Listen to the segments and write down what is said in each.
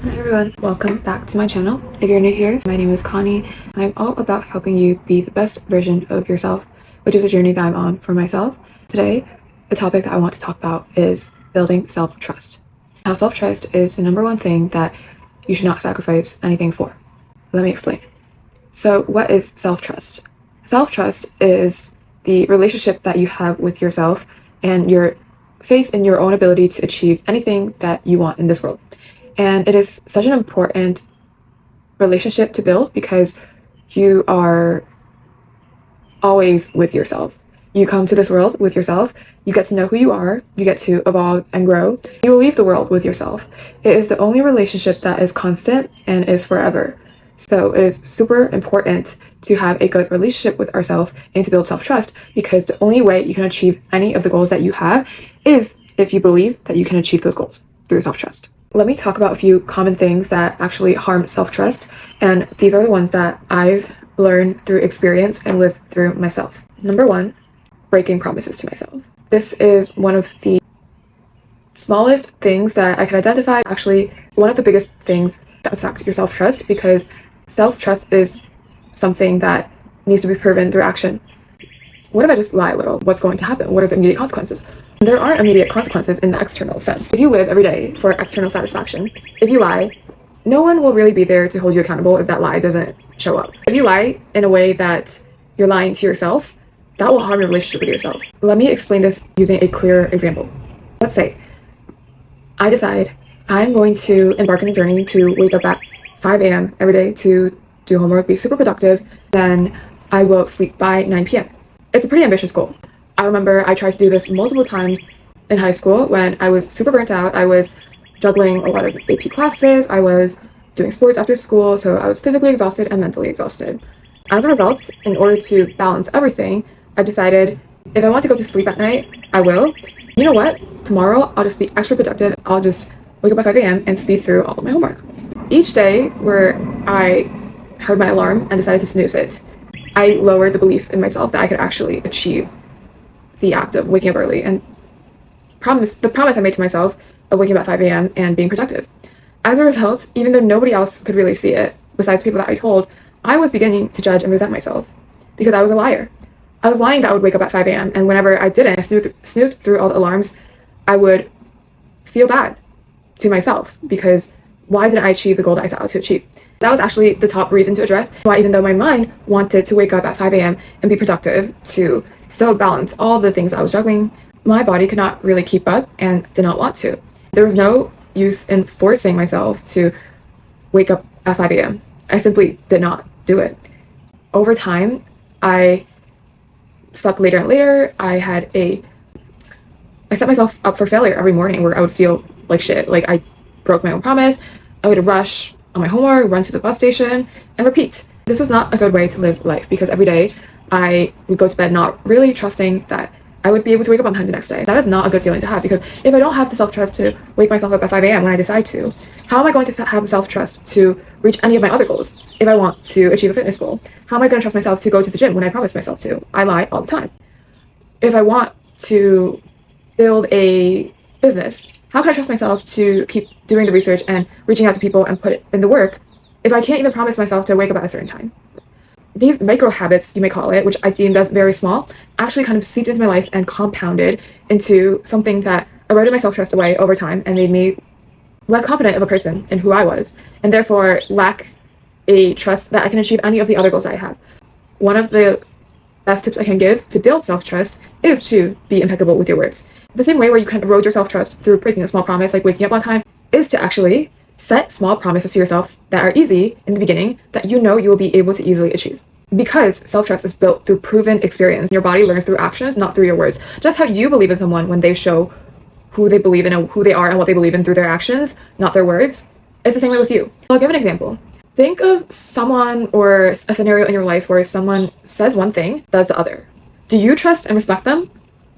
Hi everyone, welcome back to my channel. If you're new here, my name is Connie. I'm all about helping you be the best version of yourself, which is a journey that I'm on for myself. Today, the topic that I want to talk about is building self-trust. How self-trust is the number one thing that you should not sacrifice anything for. Let me explain. So what is self-trust? Self-trust is the relationship that you have with yourself and your faith in your own ability to achieve anything that you want in this world. And it is such an important relationship to build because you are always with yourself. You come to this world with yourself. You get to know who you are. You get to evolve and grow. You will leave the world with yourself. It is the only relationship that is constant and is forever. So it is super important to have a good relationship with ourselves and to build self-trust, because the only way you can achieve any of the goals that you have is if you believe that you can achieve those goals through self-trust. Let me talk about a few common things that actually harm self-trust, and these are the ones that I've learned through experience and lived through myself. Number one, breaking promises to myself. This is one of the smallest things that I can identify, actually one of the biggest things that affect your self-trust, because self-trust is something that needs to be proven through action. What if I just lie a little? What's going to happen? What are the immediate consequences? There aren't immediate consequences in the external sense. If you live every day for external satisfaction, if you lie, no one will really be there to hold you accountable if that lie doesn't show up. If you lie in a way that you're lying to yourself, that will harm your relationship with yourself. Let me explain this using a clear example. Let's say I decide I'm going to embark on a journey to wake up at 5 a.m. every day to do homework, be super productive, then I will sleep by 9 p.m. It's a pretty ambitious goal. I remember I tried to do this multiple times in high school when I was super burnt out. I was juggling a lot of AP classes. I was doing sports after school, so I was physically exhausted and mentally exhausted. As a result, in order to balance everything, I decided if I want to go to sleep at night, I will. You know what? Tomorrow, I'll just be extra productive. I'll just wake up at 5 a.m. and speed through all of my homework. Each day where I heard my alarm and decided to snooze it, I lowered the belief in myself that I could actually achieve the act of waking up early and the promise I made to myself of waking up at 5 a.m. and being productive. As a result, even though nobody else could really see it, besides people that I told, I was beginning to judge and resent myself because I was a liar. I was lying that I would wake up at 5 a.m. and whenever I didn't, I snoozed through all the alarms, I would feel bad to myself because why didn't I achieve the goal that I set out to achieve? That was actually the top reason to address why, even though my mind wanted to wake up at 5 a.m. and be productive to still balance all the things I was juggling, my body could not really keep up and did not want to. There was no use in forcing myself to wake up at 5 a.m. I simply did not do it. Over time, I slept later and later. I set myself up for failure every morning where I would feel like shit. Like I broke my own promise. I would rush on my homework, run to the bus station, and repeat. This was not a good way to live life because every day I would go to bed not really trusting that I would be able to wake up on time the next day. That is not a good feeling to have, because if I don't have the self-trust to wake myself up at 5 a.m. when I decide to, how am I going to have the self-trust to reach any of my other goals? If I want to achieve a fitness goal, how am I going to trust myself to go to the gym when I promise myself to? I lie all the time. If I want to build a business, how can I trust myself to keep doing the research and reaching out to people and put in the work if I can't even promise myself to wake up at a certain time? These micro habits, you may call it, which I deemed as very small, actually kind of seeped into my life and compounded into something that eroded my self-trust away over time and made me less confident of a person in who I was, and therefore lack a trust that I can achieve any of the other goals I have. One of the best tips I can give to build self-trust is to be impeccable with your words. The same way where you can erode your self-trust through breaking a small promise, like waking up on time, is to actually set small promises to yourself that are easy in the beginning, that you know you will be able to easily achieve. Because self-trust is built through proven experience. Your body learns through actions, not through your words. Just how you believe in someone when they show who they believe in and who they are and what they believe in through their actions, not their words. It's the same way with you. I'll give an example. Think of someone or a scenario in your life where someone says one thing, does the other. Do you trust and respect them?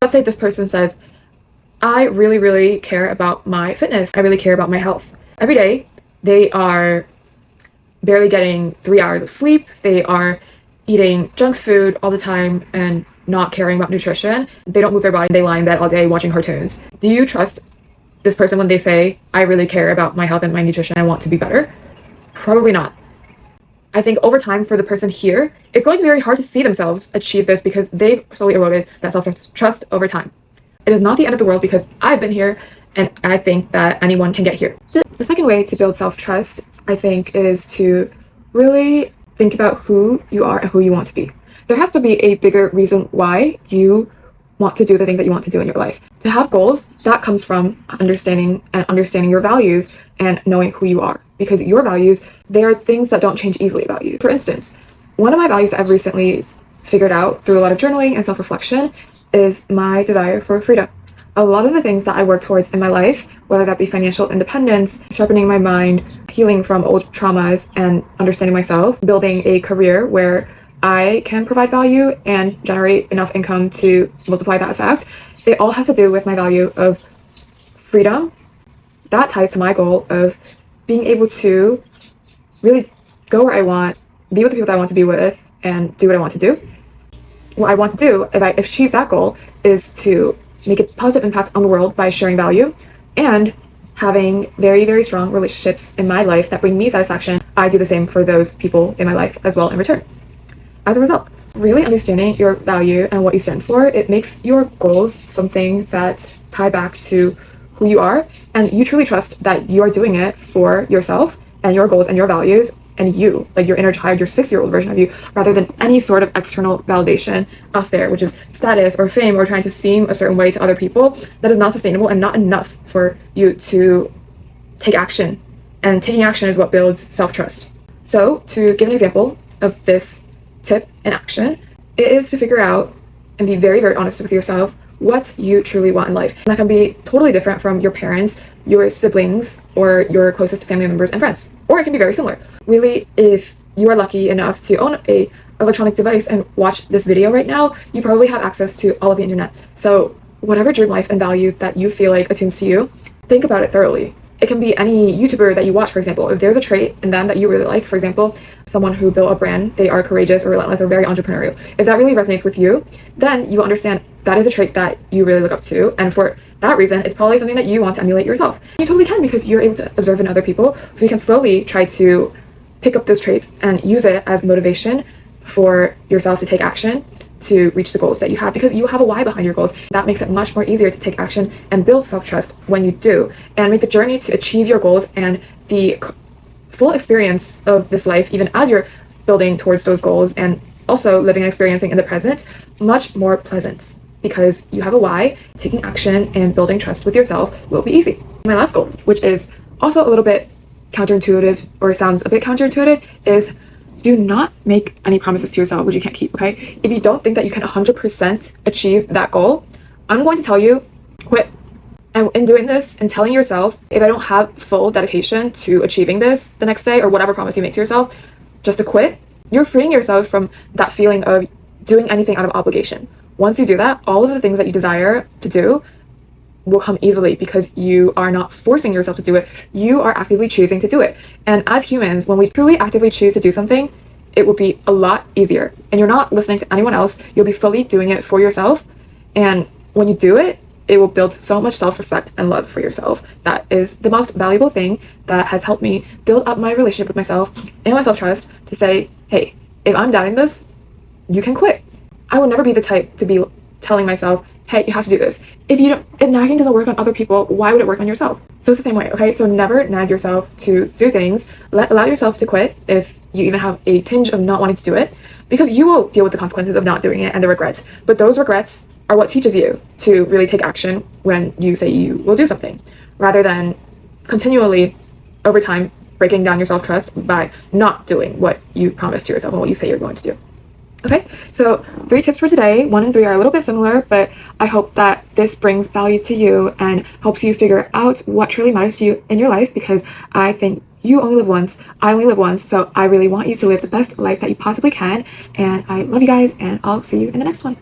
Let's say this person says, I really, really care about my fitness. I really care about my health. Every day, they are barely getting 3 hours of sleep. They are eating junk food all the time and not caring about nutrition. They don't move their body. They lie in bed all day watching cartoons. Do you trust this person when they say, I really care about my health and my nutrition, I want to be better? Probably not. I think over time for the person here, it's going to be very hard to see themselves achieve this because they've slowly eroded that self-trust over time. It is not the end of the world because I've been here and I think that anyone can get here. The second way to build self-trust, I think, is to really think about who you are and who you want to be. There has to be a bigger reason why you want to do the things that you want to do in your life. To have goals, that comes from understanding your values and knowing who you are. Because your values, they are things that don't change easily about you. For instance, one of my values that I've recently figured out through a lot of journaling and self-reflection is my desire for freedom. A lot of the things that I work towards in my life, whether that be financial independence, sharpening my mind, healing from old traumas, and understanding myself, building a career where I can provide value and generate enough income to multiply that effect, it all has to do with my value of freedom. That ties to my goal of being able to really go where I want, be with the people that I want to be with, and do what I want to do. What I want to do, if I achieve that goal, is to make a positive impact on the world by sharing value and having very, very strong relationships in my life that bring me satisfaction. I do the same for those people in my life as well in return. As a result, really understanding your value and what you stand for, it makes your goals something that tie back to who you are, and you truly trust that you are doing it for yourself and your goals and your values and you, like your inner child, your 6-year-old version of you, rather than any sort of external validation out there, which is status or fame or trying to seem a certain way to other people. That is not sustainable and not enough for you to take action. And taking action is what builds self-trust. So to give an example of this tip in action, it is to figure out and be very, very honest with yourself what you truly want in life. And that can be totally different from your parents, your siblings, or your closest family members and friends. Or it can be very similar. Really, if you are lucky enough to own a electronic device and watch this video right now, you probably have access to all of the internet. So whatever dream life and value that you feel like attunes to you, think about it thoroughly. It can be any YouTuber that you watch, for example. If there's a trait in them that you really like, for example, someone who built a brand, they are courageous or relentless or very entrepreneurial. If that really resonates with you, then you understand that is a trait that you really look up to. And for that reason, it's probably something that you want to emulate yourself. You totally can because you're able to observe in other people. So you can slowly try to pick up those traits and use it as motivation for yourself to take action to reach the goals that you have, because you have a why behind your goals. That makes it much more easier to take action and build self-trust when you do, and make the journey to achieve your goals and the full experience of this life, even as you're building towards those goals and also living and experiencing in the present, much more pleasant, because you have a why. Taking action and building trust with yourself will be easy. My last goal, which is also a little bit counterintuitive, or sounds a bit counterintuitive, is do not make any promises to yourself which you can't keep, okay? If you don't think that you can 100% achieve that goal, I'm going to tell you, quit. And in doing this and telling yourself, if I don't have full dedication to achieving this the next day, or whatever promise you make to yourself, just to quit, you're freeing yourself from that feeling of doing anything out of obligation. Once you do that, all of the things that you desire to do will come easily because you are not forcing yourself to do it. You are actively choosing to do it. And as humans, when we truly actively choose to do something, it will be a lot easier. And you're not listening to anyone else. You'll be fully doing it for yourself. And when you do it, it will build so much self-respect and love for yourself. That is the most valuable thing that has helped me build up my relationship with myself and my self-trust, to say, hey, if I'm doubting this, you can quit. I would never be the type to be telling myself, hey, you have to do this. If nagging doesn't work on other people, why would it work on yourself? So it's the same way, okay? So never nag yourself to do things. Allow yourself to quit if you even have a tinge of not wanting to do it, because you will deal with the consequences of not doing it and the regrets. But those regrets are what teaches you to really take action when you say you will do something, rather than continually, over time, breaking down your self-trust by not doing what you promised to yourself and what you say you're going to do. Okay, so 3 tips for today. 1 and 3 are a little bit similar, but I hope that this brings value to you and helps you figure out what truly matters to you in your life, because I think you only live once, I only live once, so I really want you to live the best life that you possibly can. And I love you guys, and I'll see you in the next one.